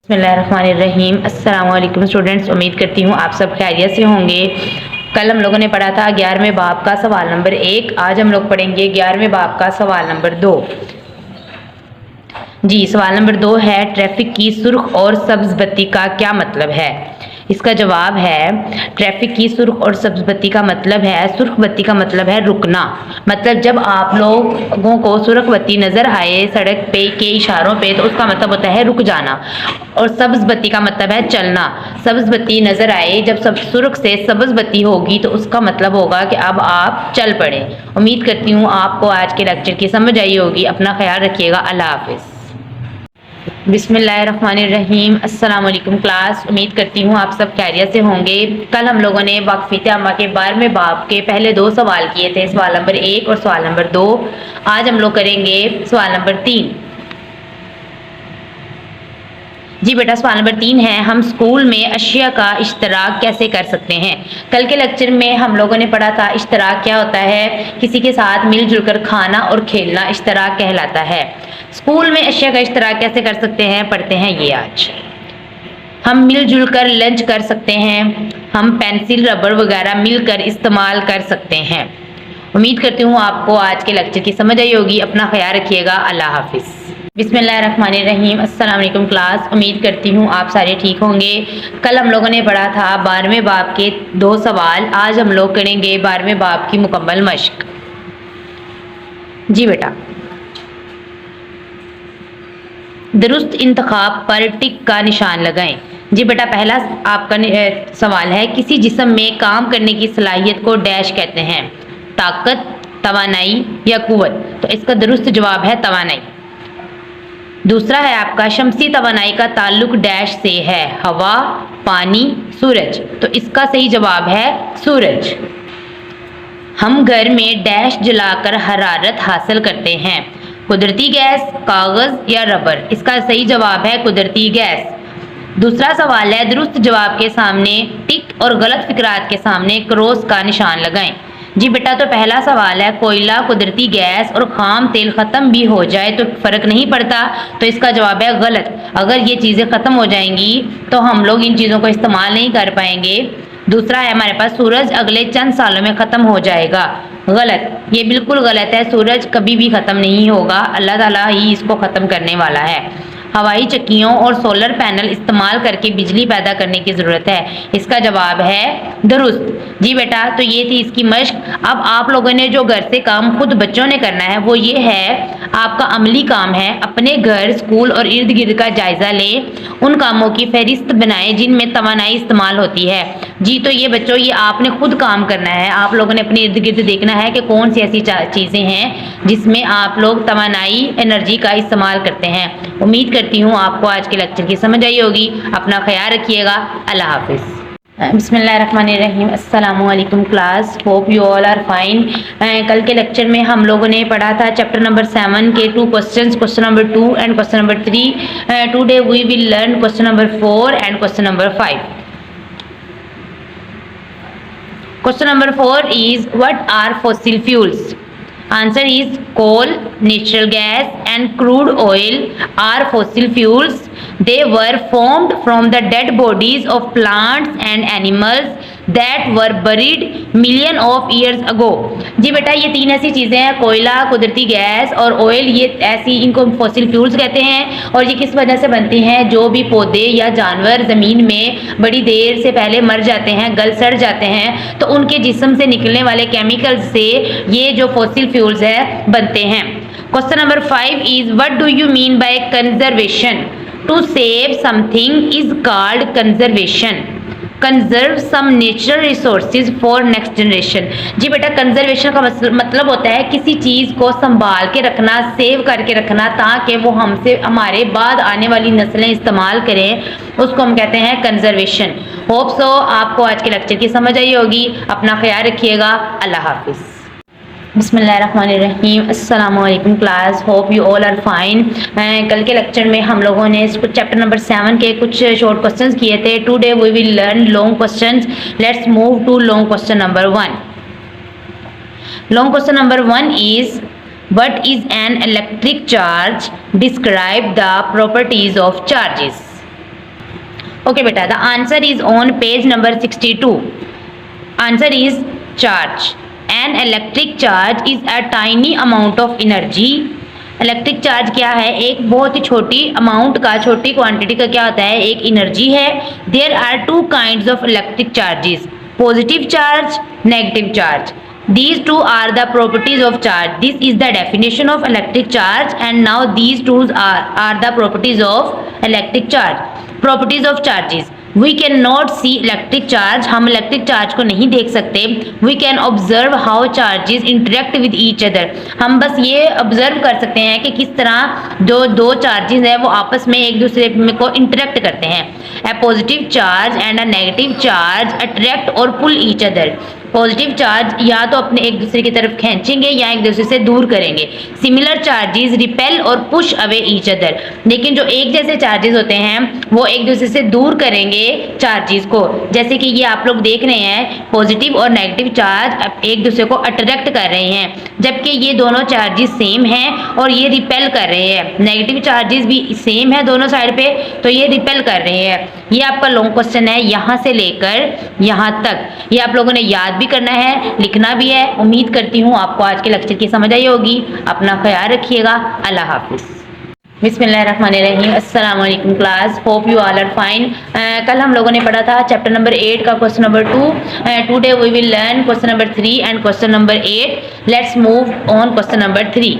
बिस्मिल्लाहिर्रहमानिर्रहीम। अस्सलाम वालेकुम स्टूडेंट्स, उम्मीद करती हूँ आप सब खैरियत से होंगे। कल हम लोगों ने पढ़ा था 11वें बाब का सवाल नंबर 1। आज हम लोग पढ़ेंगे 11वें बाब का सवाल नंबर 2। जी, सवाल नंबर 2 है, ट्रैफिक की सुर्ख और सब्ज बत्ती का क्या मतलब है। इसका जवाब है, ट्रैफिक की सुर्ख और सब्ज बत्ती का मतलब है, सुर्ख बत्ती का मतलब है रुकना। मतलब जब आप लोगों को सुर्ख बत्ती नजर आए सड़क पे के इशारों पे, तो उसका मतलब होता है रुक जाना। और सब्ज बत्ती का मतलब है चलना। सब्ज बत्ती नजर आए, जब सब सुर्ख से सब्ज बत्ती होगी तो उसका मतलब होगा कि अब आप चल पड़े। उम्मीद करती हूँ आपको आज के लेक्चर की समझ आई होगी। अपना ख्याल रखिएगा। अल्लाह हाफिज। बिस्मिल्लाहिर्रहमानिर्रहीम। अस्सलाम वालेकुम क्लास, उम्मीद करती हूँ आप सब खैरियत से होंगे। कल हम लोगों ने वाक़फ़ियत आमा के 12वें बाब के पहले 2 सवाल किए थे, सवाल नंबर 1 और सवाल नंबर 2। आज हम लोग करेंगे सवाल नंबर 3। जी बेटा, सवाल नंबर 3 है, हम स्कूल में अशिया का इश्तराक कैसे कर सकते हैं। कल के लेक्चर में हम लोगों ने पढ़ा था इश्तराक क्या होता है। किसी के साथ मिलजुल कर खाना और खेलना इश्तराक कहलाता है। स्कूल में अशिया का इश्तराक कैसे कर सकते हैं, पढ़ते हैं ये आज। हम मिलजुल कर लंच कर सकते हैं। हम पेंसिल रबड़ वगैरह मिलकर इस्तेमाल कर सकते हैं। उम्मीद करती हूँ आपको आज के लेक्चर की समझ आई होगी। अपना ख्याल रखिएगा। अल्लाह हाफिज़। बिस्मिल्लाहिर्रहमानिर्रहीम। अस्सलाम वालेकुम क्लास, उम्मीद करती हूँ आप सारे ठीक होंगे। कल हम लोगों ने पढ़ा था 12वें बाब के 2 सवाल। आज हम लोग करेंगे 12वें बाब की मुकम्मल मश्क। जी बेटा, दुरुस्त इंतखाब पर टिक का निशान लगाएं। जी बेटा, पहला आपका सवाल है, किसी जिस्म में काम करने की सलाहियत को डैश कहते हैं, ताकत, तवानाई या कुव्वत। तो इसका दुरुस्त जवाब है तवानाई। दूसरा है आपका, शमसी तवानाई का ताल्लुक डैश से है, हवा, पानी, सूरज। तो इसका सही जवाब है सूरज। हम घर में डैश जलाकर हरारत हासिल करते हैं, कुदरती गैस, कागज या रबर। इसका सही जवाब है कुदरती गैस। दूसरा सवाल है, दुरुस्त जवाब के सामने टिक और गलत फिक्रात के सामने क्रॉस का निशान लगाएं। जी बेटा, तो पहला सवाल है, कोयला, कुदरती गैस और खाम तेल ख़त्म भी हो जाए तो फ़र्क नहीं पड़ता। तो इसका जवाब है गलत। अगर ये चीज़ें ख़त्म हो जाएंगी तो हम लोग इन चीज़ों को इस्तेमाल नहीं कर पाएंगे। दूसरा है हमारे पास, सूरज अगले चंद सालों में ख़त्म हो जाएगा। गलत, ये बिल्कुल गलत है। सूरज कभी भी ख़त्म नहीं होगा, अल्लाह ताला ही इसको ख़त्म करने वाला है। हवाई चक्कियों और सोलर पैनल इस्तेमाल करके बिजली पैदा करने की ज़रूरत है। इसका जवाब है दुरुस्त। जी बेटा, तो ये थी इसकी मश्क। अब आप लोगों ने जो घर से काम खुद बच्चों ने करना है वो ये है, आपका अमली काम है, अपने घर, स्कूल और इर्द गिर्द का जायज़ा लें। उन कामों की फहरिस्त बनाएं जिनमें तवानाई इस्तेमाल होती है। जी, तो ये बच्चों, ये आपने खुद काम करना है। आप लोगों ने अपने इर्द गिर्द देखना है कि कौन सी ऐसी चीज़ें हैं जिसमें आप लोग तवानाई एनर्जी का इस्तेमाल करते हैं। उम्मीद करती हूँ आपको आज के लेक्चर की समझ आई होगी। अपना ख्याल रखिएगा। अल्लाह हाफिज़। बिस्मिल्लाहिर्रहमानिर्रहीम। अस्सलाम वालेकुम class, hope you all are fine. कल के लेक्चर में हम लोगों ने पढ़ा था चैप्टर नंबर 7 के 2 questions, question number 2 and question number 3। Today we will learn question number 4 and question number 5। Question number 4 is, what are fossil fuels? Answer is coal, natural gas and crude oil are fossil fuels. They were formed from the dead bodies of plants and animals that were buried million of years ago. जी बेटा, ये 3 ऐसी चीज़ें हैं, कोयला, कुदरती gas और oil. ये ऐसी, इनको फॉसिल फ्यूल्स कहते हैं। और ये किस वजह से बनती हैं, जो भी पौधे या जानवर ज़मीन में बड़ी देर से पहले मर जाते हैं, गल सड़ जाते हैं, तो उनके जिस्म से निकलने वाले केमिकल्स से ये जो फॉसिल फ्यूल्स है बनते हैं। Question number 5 is, what do you mean by conservation? To save something is called conservation. Conserve some natural resources for next generation. जी बेटा, कंजर्वेशन का मतलब होता है किसी चीज़ को संभाल के रखना, सेव करके रखना, ताकि वो हमसे हमारे बाद आने वाली नस्लें इस्तेमाल करें, उसको हम कहते हैं कंजर्वेशन। होप सो आपको आज के लेक्चर की समझ आई होगी। अपना ख्याल रखिएगा। अल्लाह हाफिज़। बिस्मिल्लाहिर्रहमानिर्रहीम। अस्सलाम वालेकुम class, hope you all are fine. कल के लेक्चर में हम लोगों ने चैप्टर नंबर 7 के कुछ शॉर्ट क्वेश्चंस किए थे। Today we will learn long questions. Let's move to long question number 1। Long question number 1 is, what is an electric charge? Describe the properties of charges. Okay beta, the answer is on page number 62. Answer is charge. An electric charge is a tiny amount of energy. Electric charge क्या है? एक बहुत ही छोटी amount का, छोटी quantity का क्या होता है? एक एनर्जी है. There are two kinds of electric charges, positive charge, negative charge. These two are the properties of charge. This is the definition of electric charge, and now these two are the properties of electric charge. Properties of charges. We cannot see electric charge. हम electric charge को नहीं देख सकते. We can observe how charges interact with each other. हम बस ये observe कर सकते हैं कि किस तरह जो दो चार्जेस हैं वो आपस में एक दूसरे को इंटरेक्ट करते हैं. A positive charge and a negative charge attract or pull each other. Positive charge या तो अपने एक दूसरे की तरफ खींचेंगे या एक दूसरे से दूर करेंगे. सिमिलर चार्जेस रिपेल और पुश अवे ईच अदर. लेकिन जो एक जैसे चार्जेस होते हैं वो एक दूसरे से दूर करेंगे चार्जेस को. जैसे कि ये आप लोग देख रहे हैं, पॉजिटिव और नेगेटिव चार्ज एक दूसरे को अट्रैक्ट कर रहे हैं, जबकि ये दोनों चार्जेस सेम हैं और ये रिपेल कर रहे हैं. नेगेटिव चार्जेस भी सेम है दोनों साइड पे, तो ये रिपेल कर रहे हैं. ये आपका लॉन्ग क्वेश्चन है यहाँ से लेकर यहाँ तक. ये आप लोगों ने याद भी करना है, लिखना भी है. उम्मीद करती हूँ आपको आज के लेक्चर की समझ आई होगी. अपना ख्याल रखिएगा. अल्लाह हाफिज़. बिस्मिल्लाहिर्रहमानिर्रहीम. अस्सलाम वालेकुम class, hope you all are fine. कल हम लोगों ने पढ़ा था चैप्टर नंबर 8 का question number 2. Today we will learn question number 3 and question number 8. Let's move on question number 3.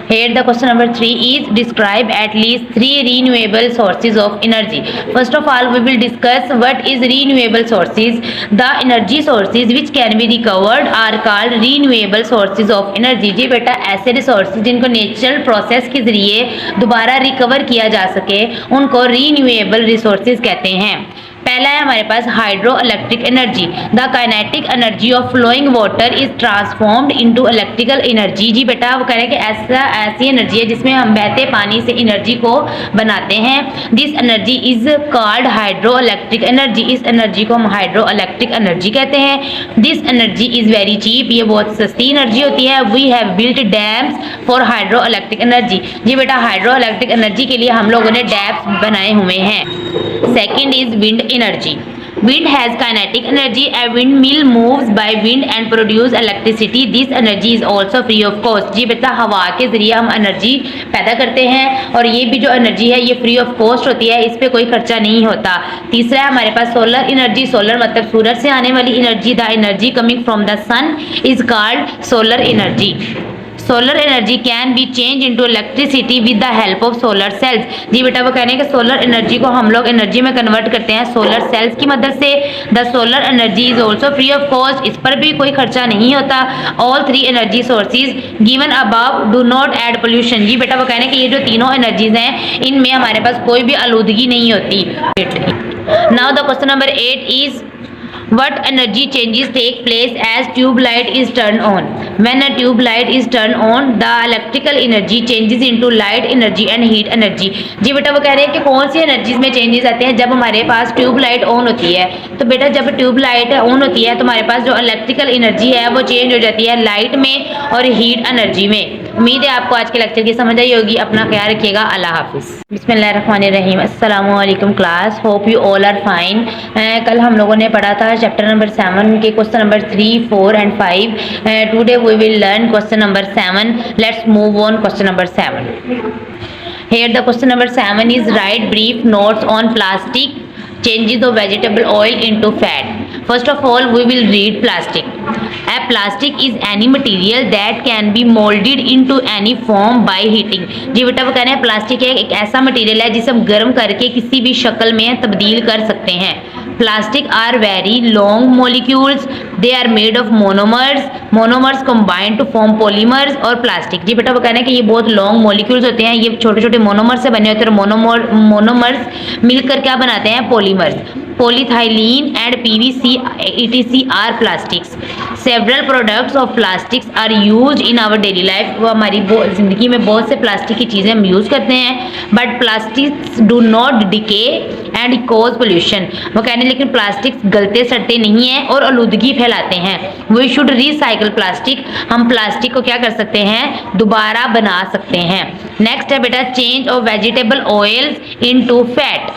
Here the question number 3 is describe at least 3 renewable sources of energy. First of all we will discuss what is renewable sources. The energy sources which can be recovered are called renewable sources of energy. जी बेटा, ऐसे resources जिनको natural process के जरिए दोबारा recover किया जा सके उनको रीन्यूएबल रिसोर्सेज कहते हैं. पहला है हमारे पास hydroelectric energy. The kinetic energy of flowing water is transformed into electrical energy. जी बेटा, वो कह रहे हैं कि ऐसी एनर्जी है जिसमें हम बहते पानी से एनर्जी को बनाते हैं. This energy is called hydroelectric energy. इस एनर्जी को हम हाइड्रो इलेक्ट्रिक एनर्जी कहते हैं. This energy is very cheap. ये बहुत सस्ती एनर्जी होती है. We have built dams for hydroelectric energy. जी बेटा, हाइड्रो इलेक्ट्रिक एनर्जी के लिए हम लोगों ने डैम्स बनाए हुए हैं. Second is wind energy. Wind has kinetic energy. A windmill moves by wind and produce electricity. This energy is also free of cost. जी बेटा, हवा के जरिए हम एनर्जी पैदा करते हैं और ये भी जो एनर्जी है ये फ्री ऑफ कॉस्ट होती है, इस पे कोई खर्चा नहीं होता. तीसरा है हमारे पास सोलर एनर्जी. सोलर मतलब सूरज से आने वाली energy. The energy coming from the sun is called solar energy. Solar energy can be change into electricity with the help of solar cells. जी बेटा, वो कह रहे हैं कि सोलर एनर्जी को हम लोग एनर्जी में कन्वर्ट करते हैं सोलर सेल्स की मदद से. The solar energy is also free of cost. इस पर भी कोई खर्चा नहीं होता. All 3 energy sources given above do not add pollution. जी बेटा, वो कह रहे हैं कि ये जो तीनों एनर्जीज हैं इनमें हमारे पास कोई भी आलूदगी नहीं होती. Now the question number 8 is what energy changes take place as tube light is turned on. When a tube light is turned on, the electrical energy changes into light energy and heat energy. जी बेटा, वो कह रहे हैं कि कौन सी energies में changes आते हैं जब हमारे पास ट्यूब लाइट ऑन होती है. तो बेटा, जब ट्यूब लाइट ऑन होती है तो हमारे पास जो इलेक्ट्रिकल एनर्जी है वो चेंज हो जाती है लाइट में और हीट एनर्जी में. उम्मीद है आपको आज के लेक्चर की समझ आई होगी. अपना ख्याल रखिएगा. अल्लाह हाफिज़. बिस्मिल्लाहिर्रहमानिर्रहीम. अस्सलाम वालेकुम class, hope you all are fine. कल हम लोगों ने पढ़ा था चैप्टर नंबर 7 के question number 3, 4 and 5. Today we will learn question number 7. Let's move on question number 7. Here the question number 7 is write brief notes on plastic changes of vegetable oil into fat. First of all we will read plastic. A plastic is any material that can be molded into any form by heating. जी बेटा, वो कह रहे हैं plastic एक ऐसा material है जिसे हम गर्म करके किसी भी शक्ल में तब्दील कर सकते हैं. Plastic are very long molecules. They are made of monomers. Monomers combine to form polymers और plastic. जी बेटा, वो कहना है कि ये बहुत लॉन्ग मॉलिक्यूल्स होते हैं, ये छोटे छोटे मोनोमर से बने होते हैं. मोनोमर्स मिलकर क्या बनाते हैं? Polymers. Polyethylene and PVC etc are plastics. Several products of plastics are used in our daily life. वो हमारी ज़िंदगी में बहुत से प्लास्टिक की चीज़ें हम यूज़ करते हैं. But plastics do not decay and cause pollution. वो कहने लेकिन प्लास्टिक्स गलते सड़ते नहीं हैं और आलूदगी फैलाते हैं. We should recycle plastic. हम प्लास्टिक को क्या कर सकते हैं? दोबारा बना सकते हैं. नेक्स्ट है बेटा change of vegetable oils into fat.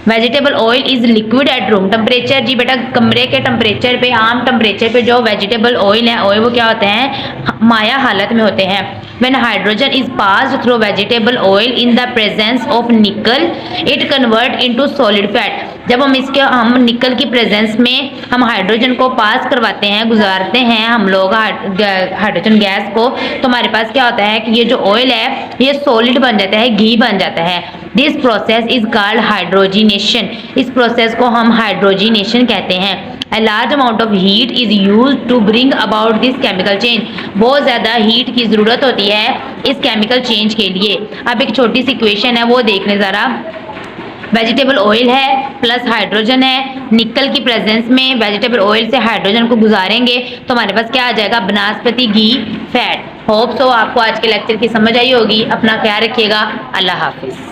Vegetable oil is liquid at room temperature. जी बेटा कमरे के टेम्परेचर पे, आम टेम्परेचर पे जो वेजिटेबल ऑयल है ऑयल वो क्या होते हैं, माया हालत में होते हैं। When hydrogen is passed through vegetable oil in the presence of निकल it convert into solid fat. जब हम निकल की प्रेजेंस में हम हाइड्रोजन को पास करवाते हैं, गुजारते हैं हम लोग हाइड्रोजन गैस को, तो हमारे पास क्या होता है कि ये जो ऑयल है ये सॉलिड बन जाता है, घी बन जाता है। This process is called hydrogenation. इस प्रोसेस को हम हाइड्रोजिनेशन कहते हैं। A large amount of heat is used to bring about this chemical change। बहुत ज़्यादा हीट की ज़रूरत होती है इस केमिकल चेंज के लिए। अब एक छोटी सी इक्वेशन है वो देख लें ज़रा। वेजिटेबल ऑयल है प्लस हाइड्रोजन है, निकल की प्रेजेंस में वेजिटेबल ऑयल से हाइड्रोजन को गुजारेंगे तो हमारे पास क्या आ जाएगा, बनस्पति घी फैट। होप सो आपको आज के लेक्चर की समझ आई होगी। अपना ख्याल रखिएगा। अल्लाह हाफिज़।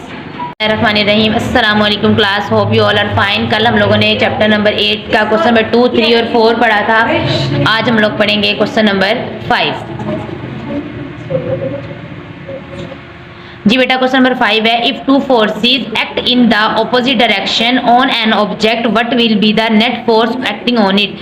रहीम अस्सलाम वालेकुम class, hope you all are fine. कल हम लोगों ने चैप्टर नंबर 8 का क्वेश्चन नंबर 2, 3 और 4 पढ़ा था। आज हम लोग पढ़ेंगे क्वेश्चन नंबर 5। जी बेटा क्वेश्चन नंबर 5 है, if two forces act in the opposite direction on an object what will be the net force acting on it.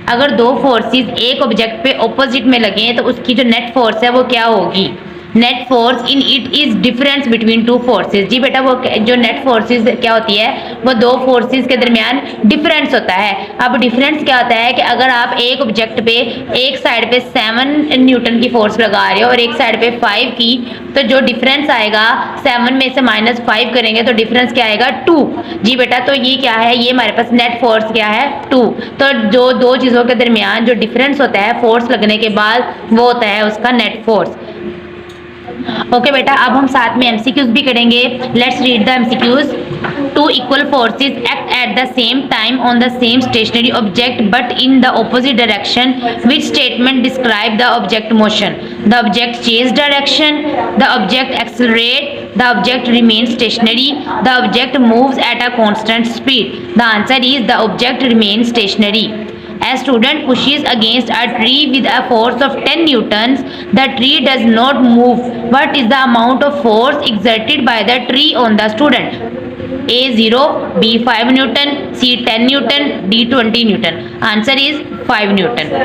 अगर दो फोर्सेस एक ऑब्जेक्ट पे ऑपोजिट में लगे तो उसकी जो नेट फोर्स है वो क्या होगी। Net force in it is difference between two forces. जी बेटा वो जो नेट फोर्सेस क्या होती है वो दो फोर्सेस के दरमियान डिफरेंस होता है। अब डिफरेंस क्या होता है कि अगर आप एक ऑब्जेक्ट पे एक साइड पे 7 न्यूटन की फोर्स लगा रहे हो और एक साइड पे 5 की, तो जो डिफरेंस आएगा 7 में से -5 करेंगे तो डिफरेंस क्या आएगा 2। जी बेटा तो ये क्या है, ये हमारे पास नेट फोर्स क्या है 2। तो जो दो चीज़ों के दरमियान जो डिफरेंस होता है फोर्स लगने के बाद वो होता है उसका नेट फोर्स। ओके बेटा अब हम साथ में एमसीक्यूज भी करेंगे। Let's read the MCQs. Two equal forces act at the same time on the same stationary object but in the opposite direction which statement describe the object motion. The object change direction, the object accelerate, the object remain stationary, the object moves at a constant speed. The answer is the object remain stationary. A student pushes against a tree with a force of 10 newtons. The tree does not move. What is the amount of force exerted by the tree on the student? A 0, B 5 newton, C 10 newton, D 20 newton. Answer is 5 newton.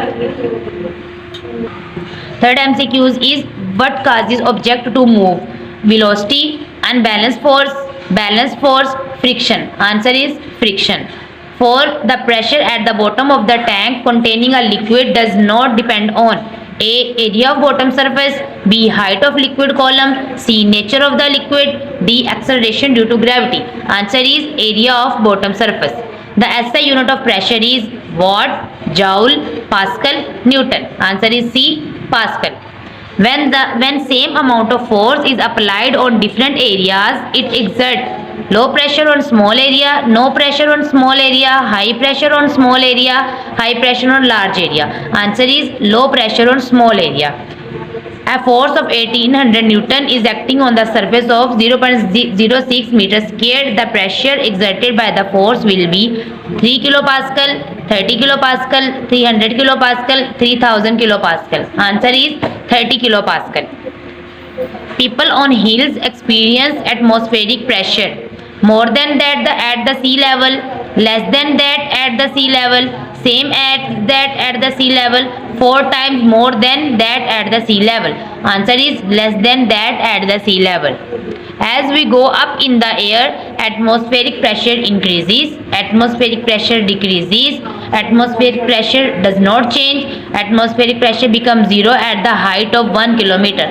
Third MCQ is what causes object to move? Velocity, unbalanced force, friction. Answer is friction. 4. The pressure at the bottom of the tank containing a liquid does not depend on A. Area of bottom surface, B. Height of liquid column, C. Nature of the liquid, D. Acceleration due to gravity. Answer is area of bottom surface. The SI unit of pressure is watt, joule, pascal, newton. Answer is C. Pascal. When same amount of force is applied on different areas, it exerts low pressure on small area, no pressure on small area, high pressure on small area, high pressure on large area. Answer is low pressure on small area. A force of 1800 Newton is acting on the surface of 0.06 meter squared. The pressure exerted by the force will be 3 kilopascal, 30 kilopascal, 300 kilopascal, 3000 kilopascal. Answer is 30 kilopascal. People on hills experience atmospheric pressure more than that at the sea level, less than that at the sea level, same as that at the sea level, 4 times more than that at the sea level. Answer is less than that at the sea level. As we go up in the air, atmospheric pressure increases, atmospheric pressure decreases, atmospheric pressure does not change, atmospheric pressure becomes 0 at the height of 1 kilometer.